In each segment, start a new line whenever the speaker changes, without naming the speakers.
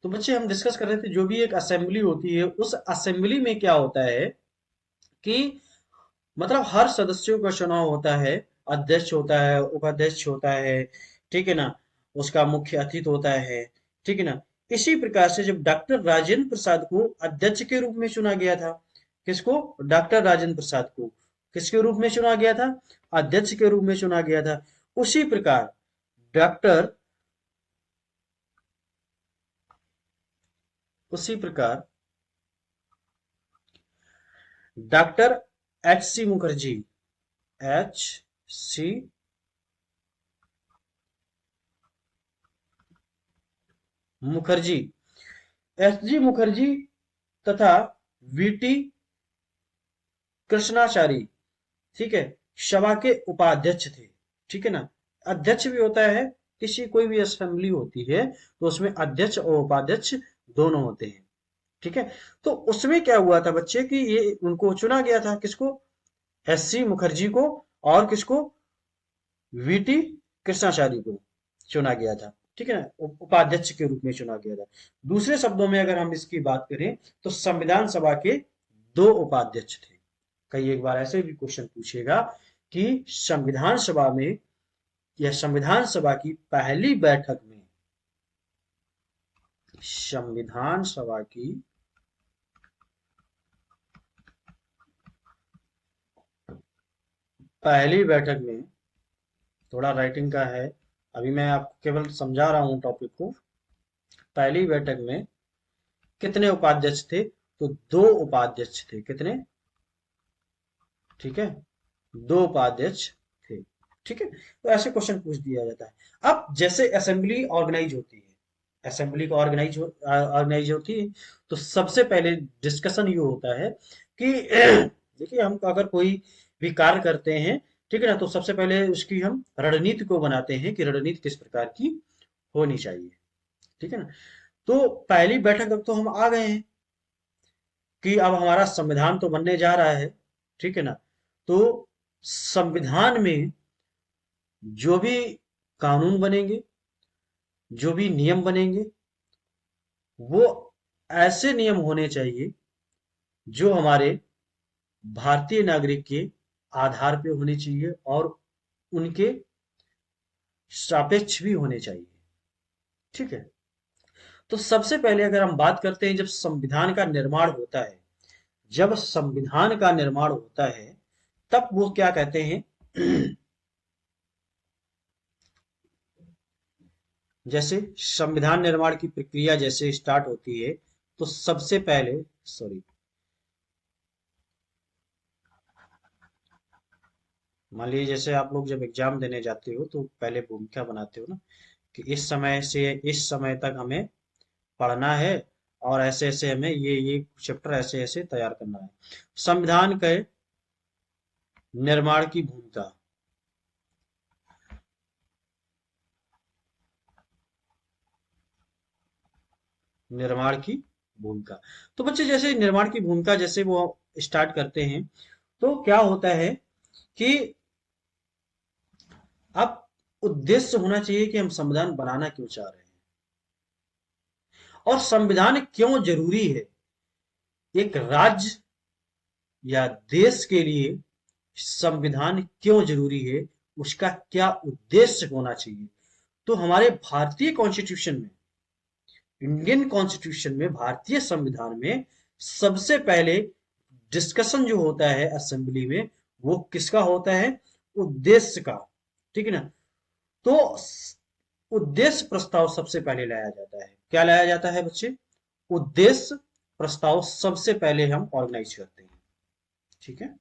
तो बच्चे हम डिस्कस कर रहे थे जो भी एक असेंबली होती है उस असेंबली में क्या होता है कि मतलब हर सदस्यों का चुनाव होता है। अध्यक्ष होता है, उपाध्यक्ष होता है, ठीक है ना। उसका मुख्य अतिथि होता है, ठीक है ना। इसी प्रकार से जब डॉक्टर राजेंद्र प्रसाद को अध्यक्ष के रूप में चुना गया था, किसको? डॉक्टर राजेंद्र प्रसाद को किसके रूप में चुना गया था? अध्यक्ष के रूप में चुना गया था। उसी प्रकार डॉक्टर उसी प्रकार doctor H C Mukherjee, H C Mukherjee, S G Mukherjee तथा वीटी कृष्णाचारी, ठीक है, सभा के उपाध्यक्ष थे। ठीक है ना। अध्यक्ष भी होता है, किसी कोई भी असेंबली होती है तो उसमें अध्यक्ष और उपाध्यक्ष दोनों होते हैं। ठीक है। तो उसमें क्या हुआ था बच्चे कि ये उनको चुना गया था, किसको? एस सी मुखर्जी को, और किसको? वीटी कृष्णाचारी को चुना गया था। ठीक है ना, उपाध्यक्ष के रूप में चुना गया था। दूसरे शब्दों में अगर हम इसकी बात करें तो संविधान सभा के दो उपाध्यक्ष थे। कई एक बार ऐसे भी क्वेश्चन पूछेगा कि संविधान सभा में या संविधान सभा की पहली बैठक में, संविधान सभा की पहली बैठक में, थोड़ा राइटिंग का है, अभी मैं आपको केवल समझा रहा हूं टॉपिक को। पहली बैठक में कितने उपाध्यक्ष थे? तो दो उपाध्यक्ष थे। कितने? ठीक है, दो उपाध्यक्ष थे। ठीक है। तो ऐसे क्वेश्चन पूछ दिया जाता है। अब जैसे असेंबली ऑर्गेनाइज होती है, असेंबली को ऑर्गेनाइज होती है, तो सबसे पहले डिस्कशन ये होता है कि देखिए हम अगर कोई भी कार्य करते हैं, ठीक है ना, तो सबसे पहले उसकी हम रणनीति को बनाते हैं कि रणनीति किस प्रकार की होनी चाहिए। ठीक है ना। तो पहली बैठक तक तो हम आ गए हैं कि अब हमारा संविधान तो बनने जा रहा है। ठीक है ना। तो संविधान में जो भी कानून बनेंगे, जो भी नियम बनेंगे, वो ऐसे नियम होने चाहिए जो हमारे भारतीय नागरिक के आधार पे होने चाहिए और उनके सापेक्ष भी होने चाहिए। ठीक है। तो सबसे पहले अगर हम बात करते हैं, जब संविधान का निर्माण होता है, जब संविधान का निर्माण होता है तब वो क्या कहते हैं जैसे संविधान निर्माण की प्रक्रिया जैसे स्टार्ट होती है तो सबसे पहले, सॉरी, मान लीजिए जैसे आप लोग जब एग्जाम देने जाते हो तो पहले भूमिका बनाते हो ना कि इस समय से इस समय तक हमें पढ़ना है और ऐसे ऐसे हमें ये चैप्टर ऐसे ऐसे तैयार करना है। संविधान के निर्माण की भूमिका, निर्माण की भूमिका, तो बच्चे जैसे निर्माण की भूमिका जैसे वो स्टार्ट करते हैं तो क्या होता है कि अब उद्देश्य होना चाहिए कि हम संविधान बनाना क्यों चाह रहे हैं और संविधान क्यों जरूरी है। एक राज्य या देश के लिए संविधान क्यों जरूरी है, उसका क्या उद्देश्य होना चाहिए। तो हमारे भारतीय कॉन्स्टिट्यूशन में, इंडियन कॉन्स्टिट्यूशन में, भारतीय संविधान में सबसे पहले डिस्कशन जो होता है असेंबली में वो किसका होता है? उद्देश्य का। ठीक है ना। तो उद्देश्य प्रस्ताव सबसे पहले लाया जाता है। क्या लाया जाता है बच्चे? उद्देश्य प्रस्ताव सबसे पहले हम ऑर्गेनाइज करते हैं। ठीक है।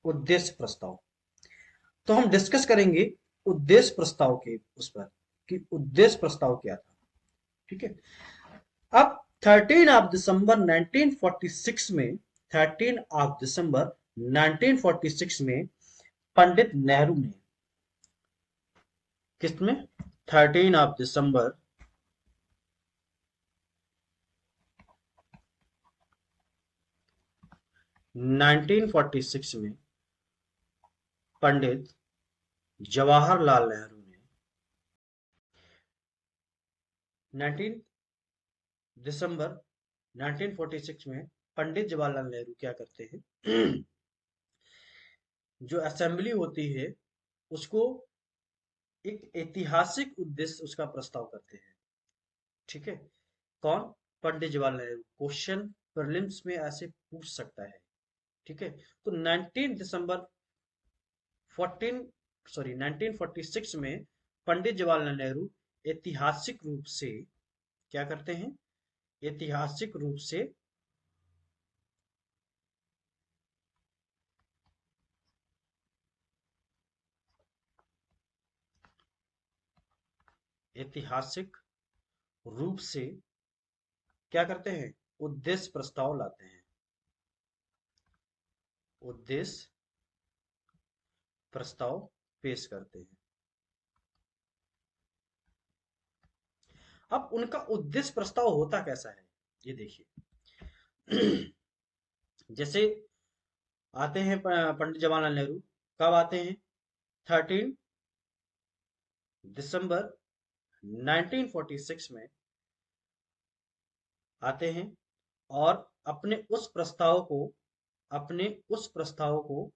उद्देश्य प्रस्ताव, तो हम डिस्कस करेंगे उद्देश्य प्रस्ताव के उस पर कि उद्देश्य प्रस्ताव क्या था। ठीक है। अब 13 ऑफ दिसंबर 1946 में, 13 ऑफ दिसंबर 1946 में पंडित नेहरू ने, किसमें? 13 ऑफ दिसंबर 1946 में पंडित जवाहरलाल नेहरू ने 19 दिसंबर 1946 में पंडित जवाहरलाल नेहरू क्या करते हैं जो असेंबली होती है उसको एक ऐतिहासिक उद्देश्य उसका प्रस्ताव करते हैं। ठीक है, कौन? पंडित जवाहरलाल नेहरू। क्वेश्चन प्रीलिम्स में ऐसे पूछ सकता है। ठीक है, तो 19 दिसंबर 14 सॉरी 1946 में पंडित जवाहरलाल नेहरू ऐतिहासिक रूप से क्या करते हैं? ऐतिहासिक रूप से ऐतिहासिक रूप से क्या करते हैं? उद्देश्य प्रस्ताव लाते हैं। उद्देश्य प्रस्ताव पेश करते हैं। अब उनका उद्देश्य प्रस्ताव होता कैसा है ये देखिए। जैसे आते हैं पंडित जवाहरलाल नेहरू, कब आते हैं? 13 दिसंबर 1946 में आते हैं और अपने उस प्रस्ताव को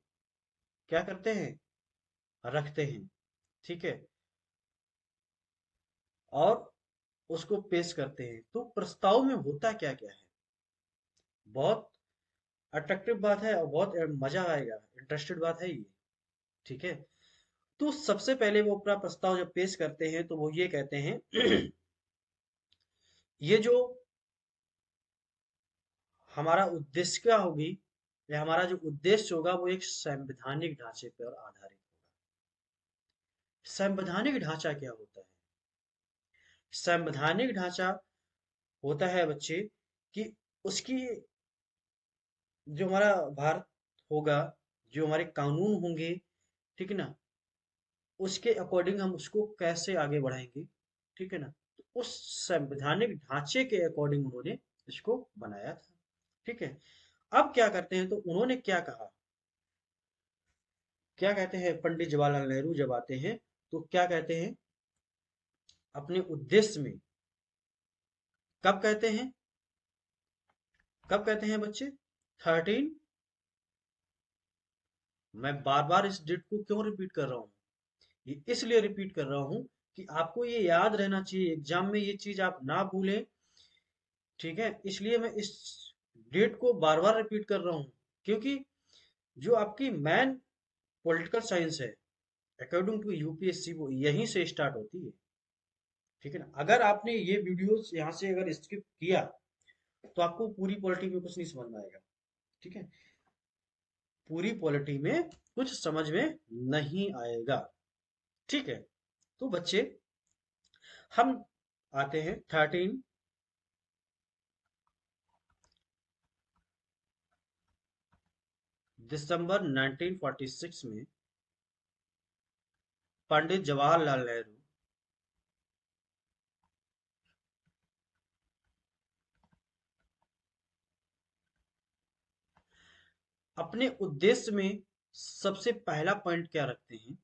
क्या करते हैं? रखते हैं। ठीक है, और उसको पेश करते हैं। तो प्रस्ताव में होता क्या क्या है? बहुत अट्रैक्टिव बात है और बहुत मजा आएगा, इंटरेस्टेड बात है ये। ठीक है, तो सबसे पहले वो अपना प्रस्ताव जब पेश करते हैं तो वो ये कहते हैं ये जो हमारा उद्देश्य क्या होगी, या हमारा जो उद्देश्य होगा वो एक संवैधानिक ढांचे पर आधारित होगा। संवैधानिक ढांचा क्या होता है? संवैधानिक ढांचा होता है बच्चे कि उसकी जो हमारा भारत होगा, जो हमारे कानून होंगे, ठीक है ना, उसके अकॉर्डिंग हम उसको कैसे आगे बढ़ाएंगे। ठीक है ना, तो उस संवैधानिक ढांचे के अकॉर्डिंग उन्होंने इसको बनाया था। ठीक है, अब क्या करते हैं, तो उन्होंने क्या कहा, क्या कहते हैं पंडित जवाहरलाल नेहरू जब आते हैं तो क्या कहते हैं अपने उद्देश्य में? कब कहते हैं? कब कहते हैं बच्चे? 13। मैं बार बार इस डेट को क्यों रिपीट कर रहा हूँ? ये इसलिए रिपीट कर रहा हूँ कि आपको ये याद रहना चाहिए, एग्जाम में ये चीज आप ना भूलें। ठीक है, इसलिए मैं इस डेट को बार बार रिपीट कर रहा हूँ, क्योंकि जो आपकी मैन पॉलिटिकल साइंस है अकॉर्डिंग टू यूपीएससी वो यहीं से स्टार्ट होती है। ठीक है ना, अगर आपने ये वीडियोस यहाँ से अगर स्किप किया तो आपको पूरी पॉलिटी में कुछ नहीं समझ में आएगा। ठीक है, पूरी पॉलिटी में कुछ समझ में नहीं आएगा। ठीक है, तो बच्चे हम आते हैं 13 दिसंबर 1946 में पंडित जवाहरलाल नेहरू अपने उद्देश्य में सबसे पहला पॉइंट क्या रखते हैं?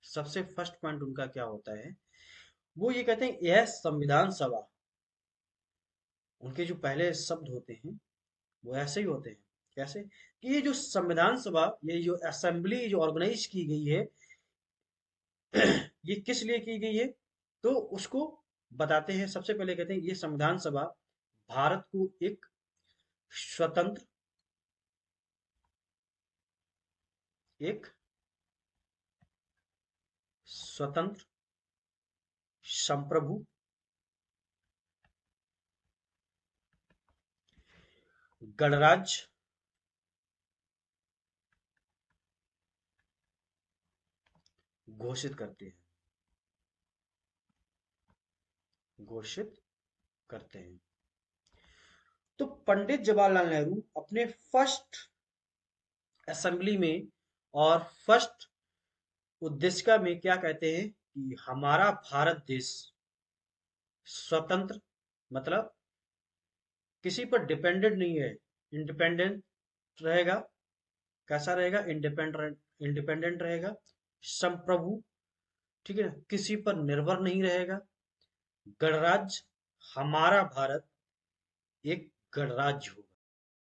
सबसे फर्स्ट पॉइंट उनका क्या होता है? वो ये कहते हैं यह संविधान सभा, उनके जो पहले शब्द होते हैं वो ऐसे ही होते हैं। कैसे? कि ये जो संविधान सभा, ये जो असेंबली जो ऑर्गेनाइज की गई है, ये किस लिए की गई है? तो उसको बताते हैं। सबसे पहले कहते हैं ये संविधान सभा भारत को एक स्वतंत्र, एक स्वतंत्र, संप्रभु, गणराज्य घोषित करते हैं। घोषित करते हैं। तो पंडित जवाहरलाल नेहरू अपने फर्स्ट असेंबली में और फर्स्ट उद्देशिका में क्या कहते हैं कि हमारा भारत देश स्वतंत्र, मतलब किसी पर डिपेंडेंट नहीं है, इंडिपेंडेंट रहेगा। कैसा रहेगा? इंडिपेंडेंट, इंडिपेंडेंट रहेगा, संप्रभु, ठीक है ना, किसी पर निर्भर नहीं रहेगा। गणराज्य, हमारा भारत एक गणराज्य होगा।